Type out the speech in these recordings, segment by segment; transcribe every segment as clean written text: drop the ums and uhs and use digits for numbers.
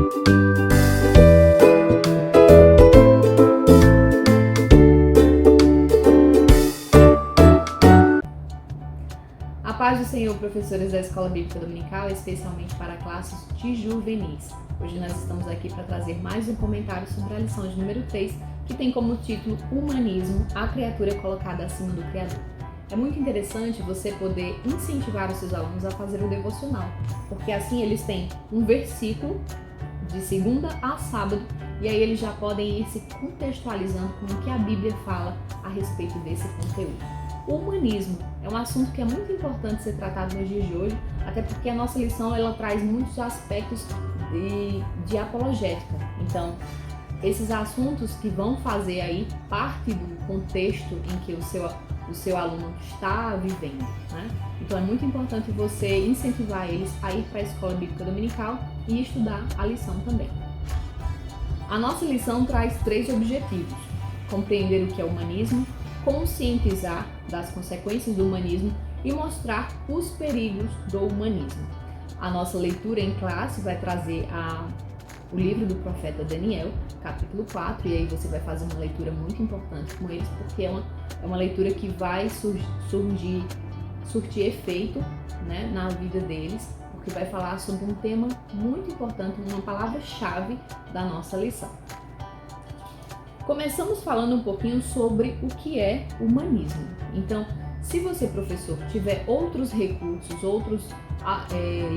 A paz do Senhor, professores da Escola Bíblica Dominical, especialmente para classes de juvenis. Hoje nós estamos aqui para trazer mais um comentário sobre a lição de número 3, que tem como título Humanismo, a criatura colocada acima do Criador. É muito interessante você poder incentivar os seus alunos a fazer o devocional, porque assim eles têm um versículo de segunda a sábado e aí eles já podem ir se contextualizando com o que a Bíblia fala a respeito desse conteúdo. O humanismo é um assunto que é muito importante ser tratado nos dias de hoje, até porque a nossa lição ela traz muitos aspectos de apologética. Então, esses assuntos que vão fazer aí parte do contexto em que o seu aluno está vivendo, né? Então, é muito importante você incentivar eles a ir para a Escola Bíblica Dominical e estudar a lição também. A nossa lição traz 3 objetivos: compreender o que é humanismo, conscientizar das consequências do humanismo e mostrar os perigos do humanismo. A nossa leitura em classe vai trazer o livro do profeta Daniel, capítulo 4, e aí você vai fazer uma leitura muito importante com eles, porque é uma leitura que vai surtir efeito, né, na vida deles, porque vai falar sobre um tema muito importante, uma palavra-chave da nossa lição. Começamos falando um pouquinho sobre o que é humanismo. Então, se você, professor, tiver outros recursos, outros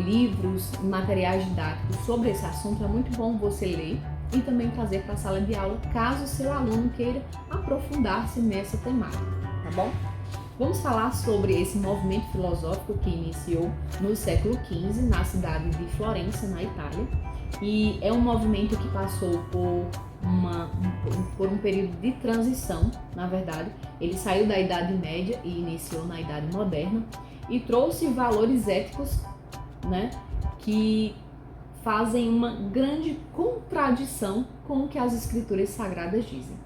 livros, materiais didáticos sobre esse assunto, é muito bom você ler e também trazer para a sala de aula, caso o seu aluno queira aprofundar-se nessa temática, tá bom? Vamos falar sobre esse movimento filosófico que iniciou no século XV na cidade de Florença, na Itália, e é um movimento que passou por um período de transição. Na verdade, ele saiu da Idade Média e iniciou na Idade Moderna e trouxe valores éticos, né, que fazem uma grande contradição com o que as Escrituras Sagradas dizem.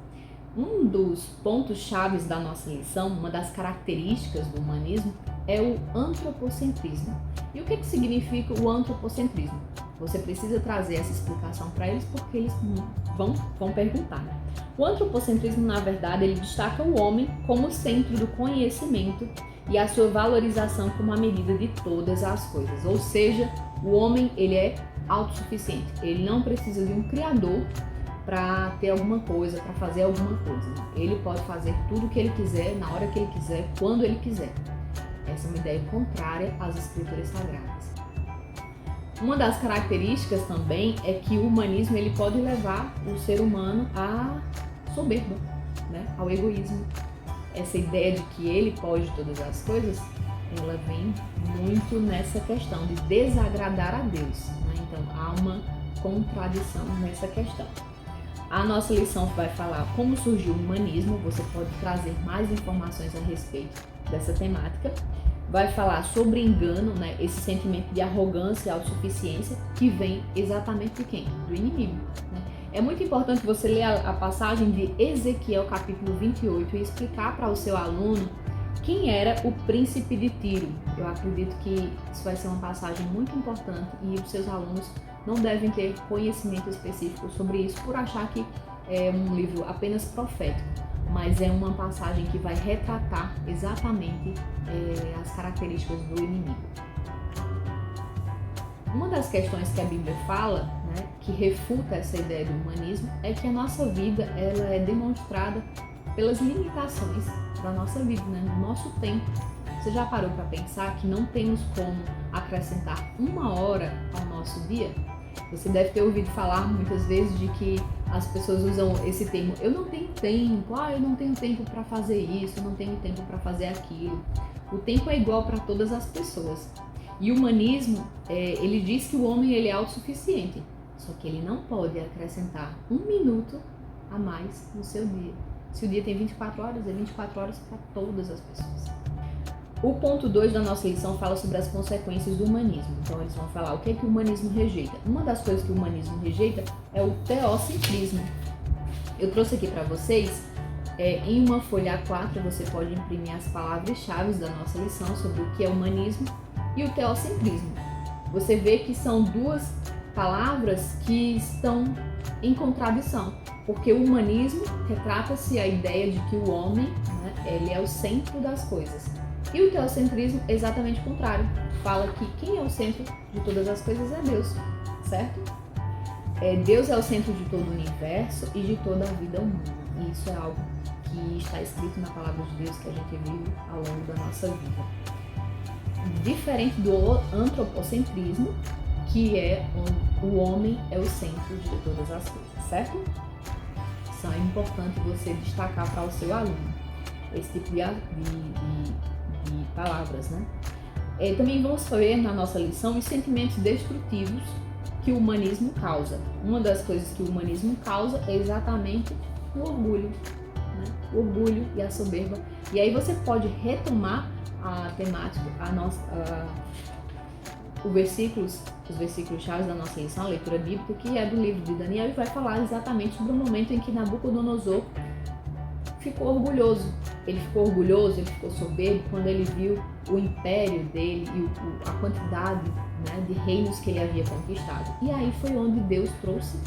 Um dos pontos chaves da nossa lição, uma das características do humanismo, é o antropocentrismo. E o que significa o antropocentrismo? Você precisa trazer essa explicação para eles, porque eles vão perguntar. O antropocentrismo, na verdade, ele destaca o homem como centro do conhecimento e a sua valorização como a medida de todas as coisas. Ou seja, o homem ele é autossuficiente. Ele não precisa de um criador para ter alguma coisa, para fazer alguma coisa. Ele pode fazer tudo o que ele quiser, na hora que ele quiser, quando ele quiser. Essa é uma ideia contrária às Escrituras Sagradas. Uma das características também é que o humanismo ele pode levar o ser humano à soberba, né? Ao egoísmo. Essa ideia de que ele pode todas as coisas, ela vem muito nessa questão de desagradar a Deus, né? Então há uma contradição nessa questão. A nossa lição vai falar como surgiu o humanismo, você pode trazer mais informações a respeito dessa temática. Vai falar sobre engano, né? Esse sentimento de arrogância e autossuficiência que vem exatamente de quem? Do inimigo, né? É muito importante você ler a passagem de Ezequiel capítulo 28 e explicar para o seu aluno quem era o príncipe de Tiro. Eu acredito que isso vai ser uma passagem muito importante e os seus alunos não devem ter conhecimento específico sobre isso por achar que é um livro apenas profético, mas é uma passagem que vai retratar exatamente as características do inimigo. Uma das questões que a Bíblia fala, né, que refuta essa ideia do humanismo, é que a nossa vida ela é demonstrada pelas limitações da nossa vida, né, no nosso tempo. Você já parou para pensar que não temos como acrescentar 1 hora ao nosso dia? Você deve ter ouvido falar muitas vezes de que as pessoas usam esse termo: eu não tenho tempo, eu não tenho tempo para fazer isso, eu não tenho tempo para fazer aquilo. O tempo é igual para todas as pessoas. E o humanismo, ele diz que o homem ele é autossuficiente, só que ele não pode acrescentar 1 minuto a mais no seu dia. Se o dia tem 24 horas, é 24 horas para todas as pessoas. O ponto 2 da nossa lição fala sobre as consequências do humanismo. Então eles vão falar o que o humanismo rejeita. Uma das coisas que o humanismo rejeita é o teocentrismo. Eu trouxe aqui para vocês, em uma folha A4, você pode imprimir as palavras-chave da nossa lição sobre o que é o humanismo e o teocentrismo. Você vê que são duas palavras que estão em contradição, porque o humanismo retrata-se a ideia de que o homem, né, ele é o centro das coisas. E o teocentrismo é exatamente o contrário. Fala que quem é o centro de todas as coisas é Deus, certo? Deus é o centro de todo o universo e de toda a vida humana. E isso é algo que está escrito na palavra de Deus que a gente vive ao longo da nossa vida. Diferente do antropocentrismo, que é onde o homem é o centro de todas as coisas, certo? Isso é importante você destacar para o seu aluno, esse tipo de palavras, né? Também vamos ver na nossa lição os sentimentos destrutivos que o humanismo causa. Uma das coisas que o humanismo causa é exatamente o orgulho, né? O orgulho e a soberba. E aí você pode retomar a temática, os versículos-chave da nossa lição, a leitura bíblica, que é do livro de Daniel, e vai falar exatamente sobre o momento em que Nabucodonosor ficou orgulhoso. Ele ficou orgulhoso, ele ficou soberbo quando ele viu o império dele e a quantidade, né, de reinos que ele havia conquistado. E aí foi onde Deus trouxe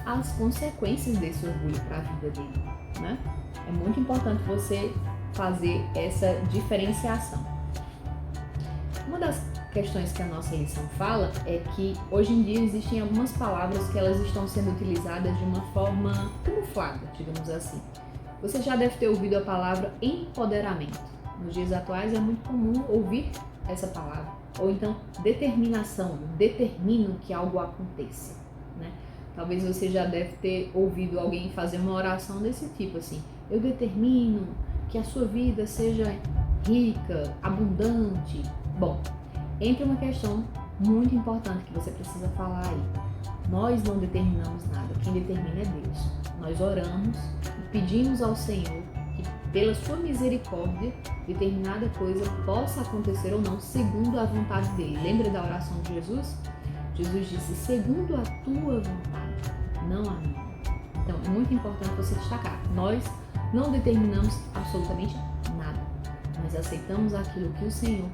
as consequências desse orgulho para a vida dele, né? É muito importante você fazer essa diferenciação. Uma das questões que a nossa lição fala é que hoje em dia existem algumas palavras que elas estão sendo utilizadas de uma forma camuflada, digamos assim. Você já deve ter ouvido a palavra empoderamento. Nos dias atuais é muito comum ouvir essa palavra. Ou então determinação, eu determino que algo aconteça, né? Talvez você já deve ter ouvido alguém fazer uma oração desse tipo assim: eu determino que a sua vida seja rica, abundante. Bom, entra uma questão muito importante que você precisa falar aí. Nós não determinamos nada, quem determina é Deus. Nós oramos e pedimos ao Senhor que, pela sua misericórdia, determinada coisa possa acontecer ou não, segundo a vontade dele. Lembra da oração de Jesus? Jesus disse: segundo a tua vontade, não a minha. Então, é muito importante você destacar. Nós não determinamos absolutamente nada. Nós aceitamos aquilo que o Senhor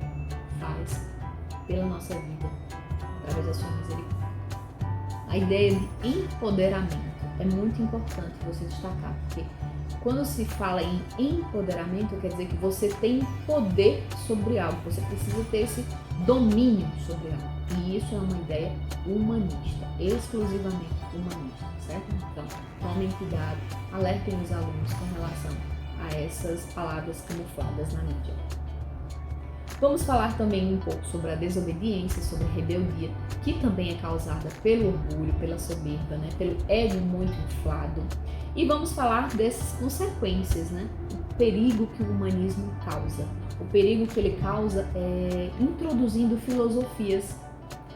faz pela nossa vida, através da sua misericórdia. A ideia de empoderamento é muito importante você destacar, porque quando se fala em empoderamento, quer dizer que você tem poder sobre algo, você precisa ter esse domínio sobre algo. E isso é uma ideia humanista, exclusivamente humanista, certo? Então, tomem cuidado, alertem os alunos com relação a essas palavras camufladas na mídia. Vamos falar também um pouco sobre a desobediência, sobre a rebeldia, que também é causada pelo orgulho, pela soberba, né? Pelo ego muito inflado. E vamos falar dessas consequências, né? O perigo que o humanismo causa. O perigo que ele causa é introduzindo filosofias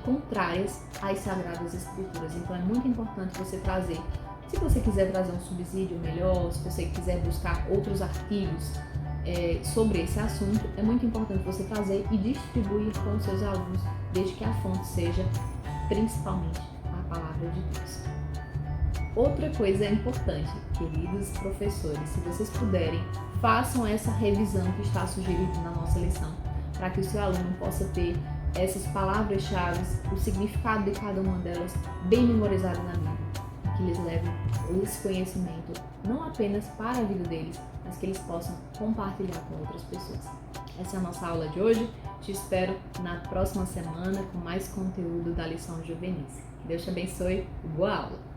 contrárias às Sagradas Escrituras. Então é muito importante você trazer, se você quiser trazer um subsídio melhor, se você quiser buscar outros artigos sobre esse assunto, é muito importante você trazer e distribuir com os seus alunos, desde que a fonte seja principalmente a palavra de Deus. Outra coisa importante, queridos professores, se vocês puderem, façam essa revisão que está sugerida na nossa lição, para que o seu aluno possa ter essas palavras-chave, o significado de cada uma delas bem memorizado na mente, que lhes leve esse conhecimento não apenas para a vida deles, mas que eles possam compartilhar com outras pessoas. Essa é a nossa aula de hoje. Te espero na próxima semana com mais conteúdo da lição Juvenis. Que Deus te abençoe e boa aula!